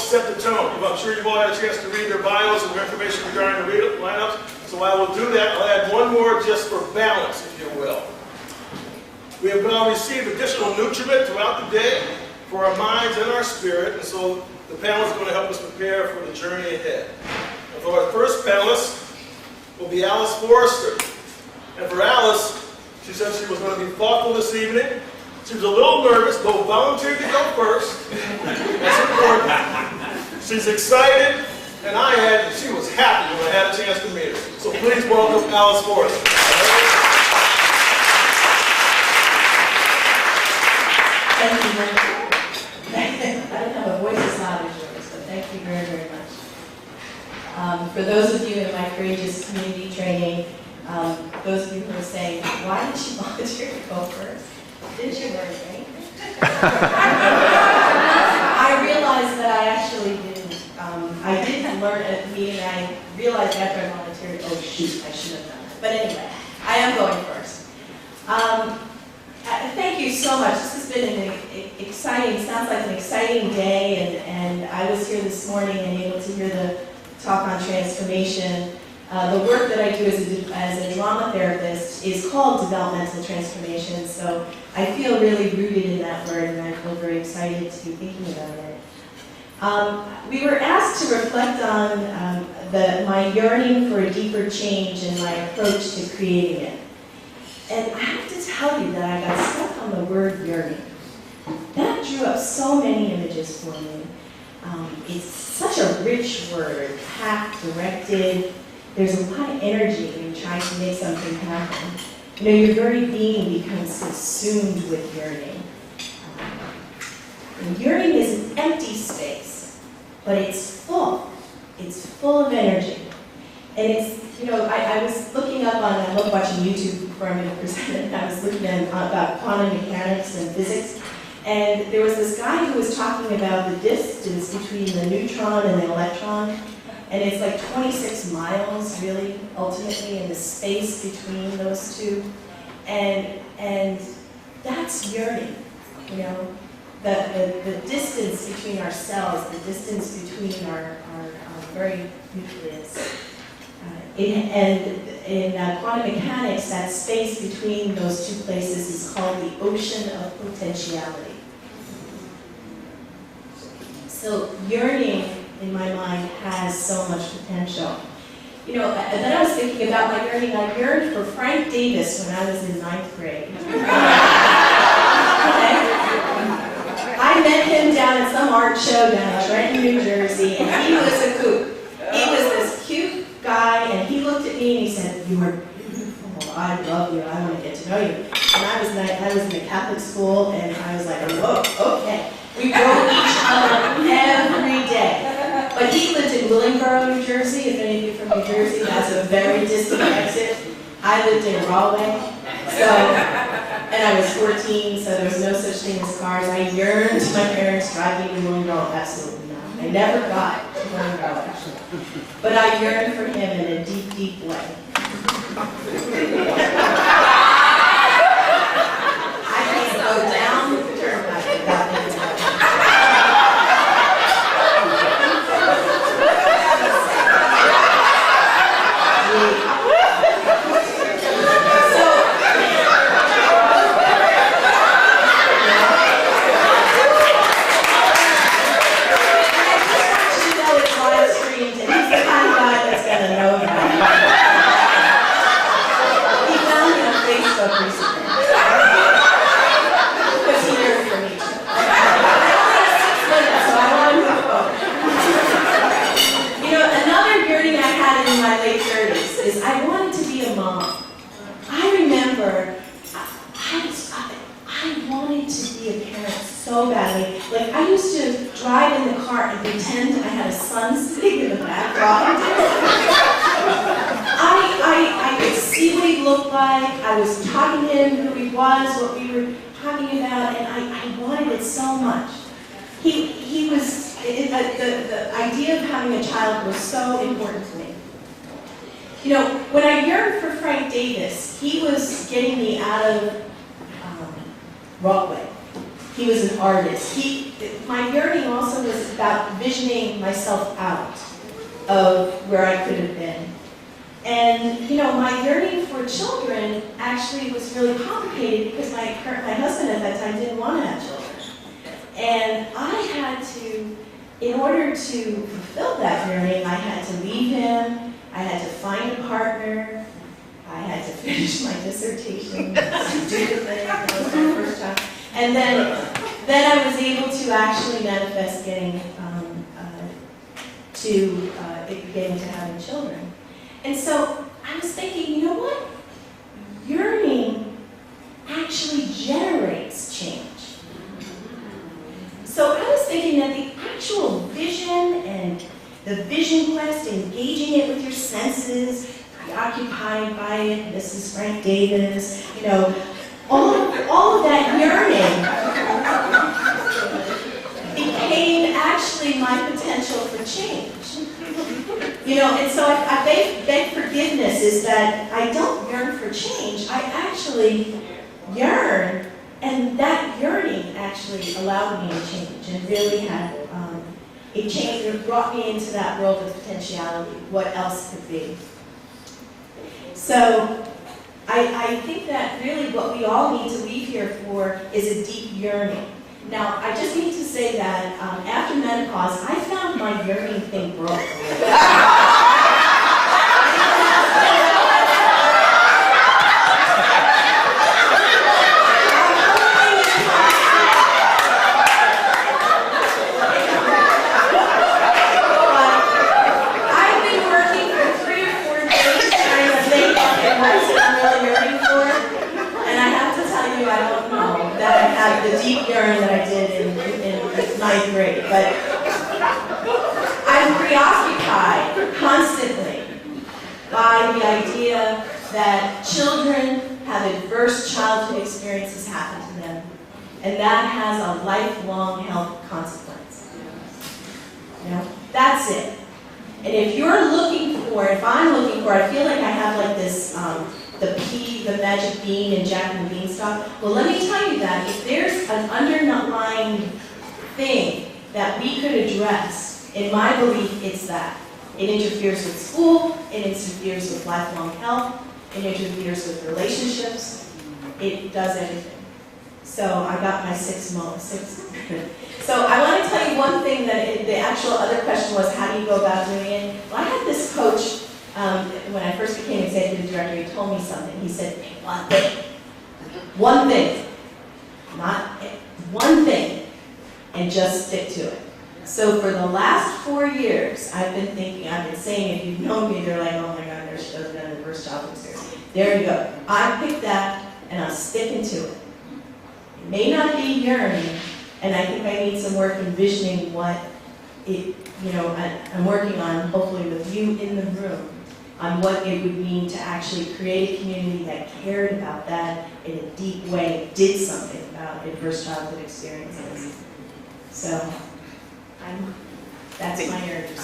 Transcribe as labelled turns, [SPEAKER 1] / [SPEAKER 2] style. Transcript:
[SPEAKER 1] set the tone. I'm sure you've all had a chance to read their bios and their information regarding the lineups, so I will do that. I'll add one more just for balance, if you will. We have now received additional nutriment throughout the day for our minds and our spirit, and so the panel is going to help us prepare for the journey ahead. And for our first panelist will be Alice Forrester. And for Alice, she said she was going to be thoughtful this evening. She was a little nervous, but volunteered to go first. That's important. She's excited, and she was happy when I had a chance to meet her. So please welcome Alice Forrester.
[SPEAKER 2] Thank you very much. I don't have a voice as loud as yours, but thank you very, very much. For those of you in my courageous community training, those of you who are saying, why did she volunteer to go first? Didn't you learn anything? I realized that I actually didn't. I didn't learn at the meeting. I realized after I volunteered, oh shoot, I should have done that. But anyway, I am going first. Thank you so much. This has been an exciting, sounds like an exciting day, and I was here this morning and able to hear the talk on transformation. The work that I do as a drama therapist is called developmental transformation, so I feel really rooted in that word, and I feel very excited to be thinking about it. We were asked to reflect on my yearning for a deeper change and my approach to creating it. And I have to tell you that I got stuck on the word yearning. That drew up so many images for me. It's such a rich word, packed, directed. There's a lot of energy in trying to make something happen. You know, your very being becomes consumed with yearning. And yearning is an empty space, but it's full. It's full of energy. And it's, you know, I was looking up on, I love watching YouTube before I'm going to present it, I was looking at about quantum mechanics and physics, and there was this guy who was talking about the distance between the neutron and the electron, and it's like 26 miles, really, ultimately, in the space between those two, and that's yearning, you know, the distance between our cells, the distance between our very nucleus. And in quantum mechanics, that space between those two places is called the ocean of potentiality. So yearning, in my mind, has so much potential. You know, and then I was thinking about my yearning. I yearned for Frank Davis when I was in 9th grade. I met him down at some art show down in Trenton, New Jersey, and he was a kook. He was this cute guy, and he looked at me and he said, "You are beautiful. I love you. I want to get to know you." And I was in a Catholic school, and I was like, "Whoa, okay." We wrote each other every day. But he lived in Willingboro, New Jersey. If any of you are from New Jersey, that's a very distant exit. I lived in Rahway, and I was 14, so there was no such thing as cars. I yearned to my parents driving to Willingboro. Absolutely not. I never got to Willingboro, actually. But I yearned for him in a deep, deep way. I can't go down the turnpike without thinking about it. So badly. Like, I used to drive in the car and pretend I had a son sitting in the back rocking. I could see what he looked like. I was talking to him who he was, what we were talking about, and I wanted it so much. He was, the idea of having a child was so important to me. You know, when I yearned for Frank Davis, he was getting me out of Broadway. He was an artist. My yearning also was about visioning myself out of where I could have been. And, you know, my yearning for children actually was really complicated because my husband at that time didn't want to have children. And I had to, in order to fulfill that yearning, I had to leave him, I had to find a partner, I had to finish my dissertation, stupid thing, that was my first time. And then I was able to actually manifest getting to having children. And so I was thinking, you know what? Yearning actually generates change. So I was thinking that the actual vision and the vision quest, engaging it with your senses, preoccupied by it, Mrs. Frank Davis, you know, all of that yearning became actually my potential for change. You know, and so I beg forgiveness is that I don't yearn for change. I actually yearn, and that yearning actually allowed me to change and really had, it changed, it brought me into that world of potentiality, what else could be. So I think that really what we all need to leave here for is a deep yearning. Now, I just need to say that after menopause, I found my yearning thing broke. I've been working for 3 or 4 days trying to think of what I'm really yearning for, and I have to tell you, I don't know that I have the deep yearn that I did in 9th grade, but I'm preoccupied constantly by the idea that children have adverse childhood experiences happen to them, and that has a lifelong health consequence. You know, that's it. And if you're looking for, if I'm looking for, I feel like I have like this, the magic bean and Jack and the Beanstalk. Well, let me tell you that if there's an underlying thing that we could address, in my belief, it's that. It interferes with school, it interferes with lifelong health, it interferes with relationships, it does everything. So I got my 6 moments. So I want to tell you one thing that the actual other question was, how do you go about doing it? Well, I had this coach, when I first became executive director, he told me something. He said, one thing. One thing. Not one thing. And just stick to it. So for the last 4 years, I've been saying, if you've known me, they're like, oh my God, she doesn't have the first job experience. There you go. I picked that, and I'm sticking to it. It may not be yearning, and I think I need some work envisioning what it, you know, I'm working on, hopefully with you in the room, on what it would mean to actually create a community that cared about that in a deep way, did something about adverse childhood experiences. So, that's my urge.